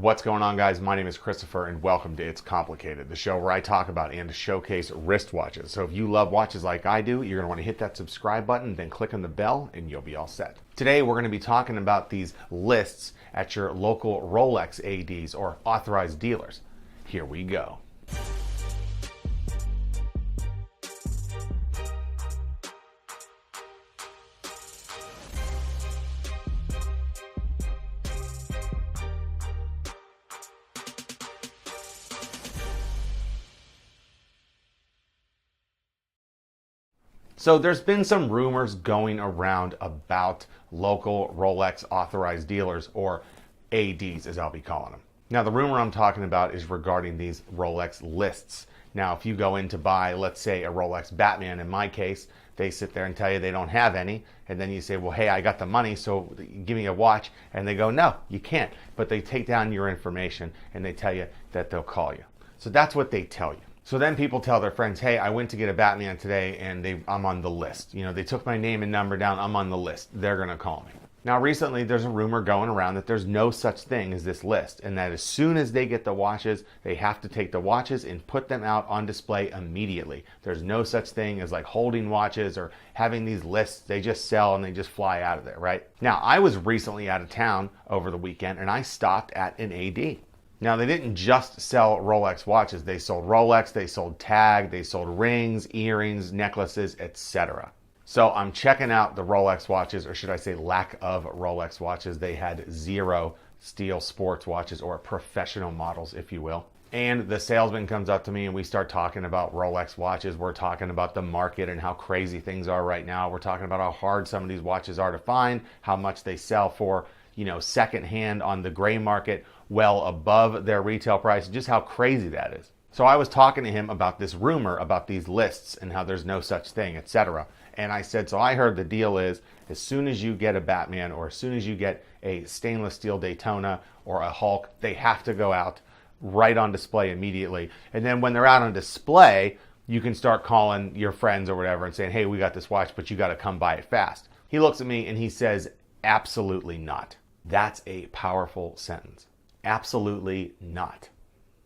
What's going on, guys? My name is Christopher and welcome to It's Complicated, the show where I talk about and showcase wristwatches. So if you love watches like I do, you're going to want to hit that subscribe button, then click on the bell and you'll be all set. Today we're going to be talking about these lists at your local Rolex ADs or authorized dealers. Here we go. So there's been some rumors going around about local Rolex authorized dealers, or ADs as I'll be calling them. Now the rumor I'm talking about is regarding these Rolex lists. Now if you go in to buy, let's say, a Rolex Batman, in my case, they sit there and tell you they don't have any, and then you say, well, hey, I got the money, so give me a watch, and they go, no, you can't. But they take down your information and they tell you that they'll call you. So that's what they tell you. So then people tell their friends, hey, I went to get a Batman today and I'm on the list. You know, they took my name and number down, I'm on the list. They're gonna call me. Now recently there's a rumor going around that there's no such thing as this list, and that as soon as they get the watches, they have to take the watches and put them out on display immediately. There's no such thing as like holding watches or having these lists. They just sell and they just fly out of there, right? Now I was recently out of town over the weekend and I stopped at an AD. Now, they didn't just sell Rolex watches. They sold Rolex, they sold Tag, they sold rings, earrings, necklaces, etc. So I'm checking out the Rolex watches, or should I say lack of Rolex watches. They had zero steel sports watches, or professional models, if you will. And the salesman comes up to me and we start talking about Rolex watches. We're talking about the market and how crazy things are right now. We're talking about how hard some of these watches are to find, how much they sell for, you know, secondhand on the gray market, well above their retail price, just how crazy that is. So I was talking to him about this rumor about these lists and how there's no such thing, etc. And I said, so I heard the deal is as soon as you get a Batman or as soon as you get a stainless steel Daytona or a Hulk, they have to go out right on display immediately. And then when they're out on display, you can start calling your friends or whatever and saying, hey, we got this watch, but you got to come buy it fast. He looks at me and he says, absolutely not. That's a powerful sentence. Absolutely not.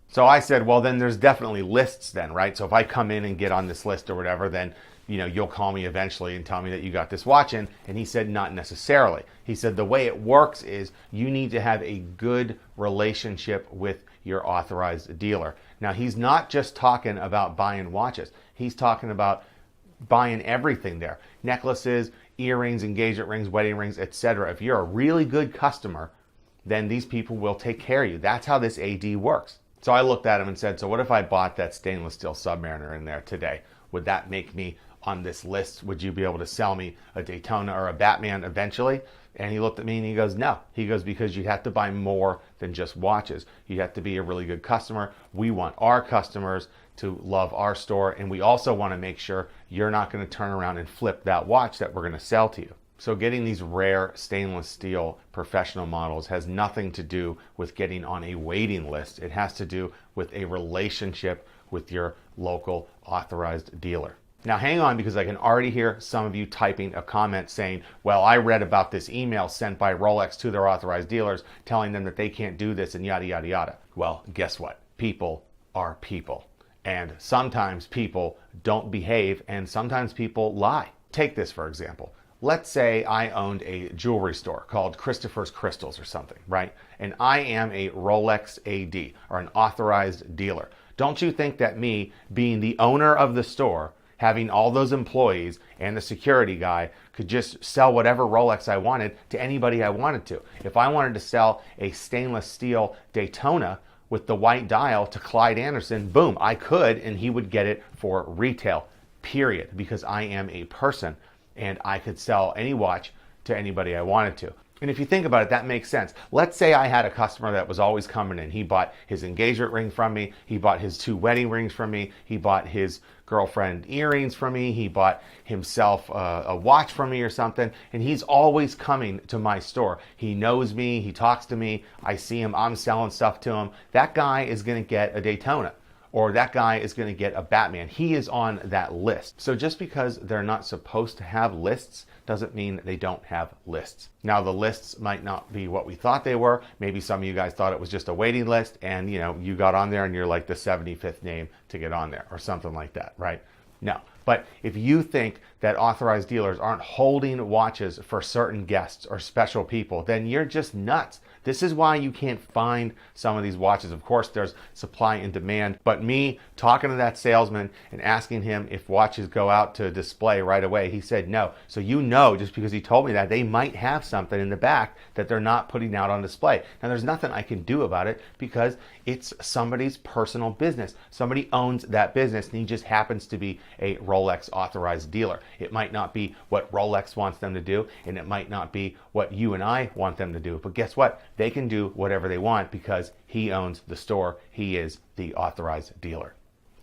So I said, well, then there's definitely lists then, right? So if I come in and get on this list or whatever, then, you know, you'll call me eventually and tell me that you got this watch in. And he said, not necessarily. He said, the way it works is you need to have a good relationship with your authorized dealer. Now, he's not just talking about buying watches. He's talking about buying everything there. Necklaces, earrings, engagement rings, wedding rings, etc. If you're a really good customer, then these people will take care of you. That's how this AD works. So I looked at him and said, so what if I bought that stainless steel Submariner in there today? Would that make me on this list? Would you be able to sell me a Daytona or a Batman eventually? And he looked at me and he goes, no. He goes, because you have to buy more than just watches. You have to be a really good customer. We want our customers to love our store, and we also want to make sure you're not going to turn around and flip that watch that we're going to sell to you. So getting these rare stainless steel professional models has nothing to do with getting on a waiting list. It has to do with a relationship with your local authorized dealer. Now hang on, because I can already hear some of you typing a comment saying, well, I read about this email sent by Rolex to their authorized dealers telling them that they can't do this and yada, yada, yada. Well, guess what? People are people. And sometimes people don't behave, and sometimes people lie. Take this for example. Let's say I owned a jewelry store called Christopher's Crystals or something, right? And I am a Rolex AD, or an authorized dealer. Don't you think that me being the owner of the store, having all those employees and the security guy, could just sell whatever Rolex I wanted to anybody I wanted to? If I wanted to sell a stainless steel Daytona with the white dial to Clyde Anderson, boom, I could, and he would get it for retail, period, because I am a person and I could sell any watch to anybody I wanted to. And if you think about it, that makes sense. Let's say I had a customer that was always coming in. He bought his engagement ring from me. He bought his 2 wedding rings from me. He bought his girlfriend earrings from me. He bought himself a watch from me or something. And he's always coming to my store. He knows me. He talks to me. I see him. I'm selling stuff to him. That guy is going to get a Daytona. or that guy is going to get a Batman. He is on that list. So just because they're not supposed to have lists doesn't mean they don't have lists. Now, the lists might not be what we thought they were. Maybe some of you guys thought it was just a waiting list, and you got on there and you're like the 75th name to get on there or something like that, right? No. But if you think that authorized dealers aren't holding watches for certain guests or special people, then you're just nuts. This is why you can't find some of these watches. Of course, there's supply and demand, but me talking to that salesman and asking him if watches go out to display right away, he said no. So just because he told me that, they might have something in the back that they're not putting out on display. Now, there's nothing I can do about it because it's somebody's personal business. Somebody owns that business, and he just happens to be a Rolex Authorized Dealer. It might not be what Rolex wants them to do, and it might not be what you and I want them to do. But guess what? They can do whatever they want because he owns the store. He is the authorized dealer.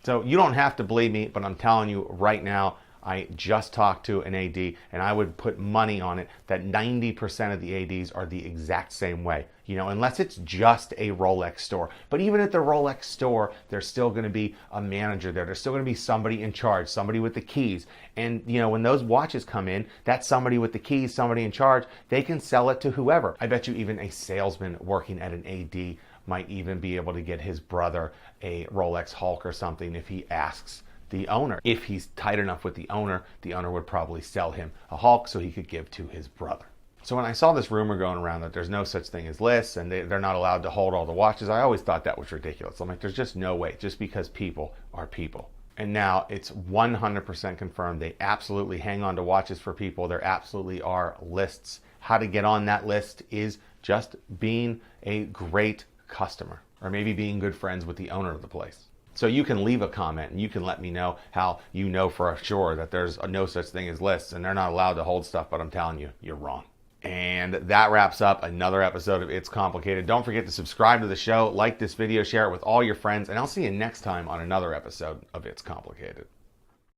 So you don't have to believe me, but I'm telling you right now, I just talked to an AD, and I would put money on it that 90% of the ADs are the exact same way. Unless it's just a Rolex store. But even at the Rolex store, there's still going to be a manager there. There's still going to be somebody in charge, somebody with the keys. And, when those watches come in, that somebody with the keys, somebody in charge, they can sell it to whoever. I bet you even a salesman working at an AD might even be able to get his brother a Rolex Hulk or something if he asks the owner. If he's tight enough with the owner would probably sell him a Hulk so he could give to his brother. So when I saw this rumor going around that there's no such thing as lists and they're not allowed to hold all the watches, I always thought that was ridiculous. I'm like, there's just no way, just because people are people. And now it's 100% confirmed. They absolutely hang on to watches for people. There absolutely are lists. How to get on that list is just being a great customer, or maybe being good friends with the owner of the place. So you can leave a comment and you can let me know how you know for sure that there's no such thing as lists and they're not allowed to hold stuff, but I'm telling you, you're wrong. And that wraps up another episode of It's Complicated. Don't forget to subscribe to the show, like this video, share it with all your friends, and I'll see you next time on another episode of It's Complicated.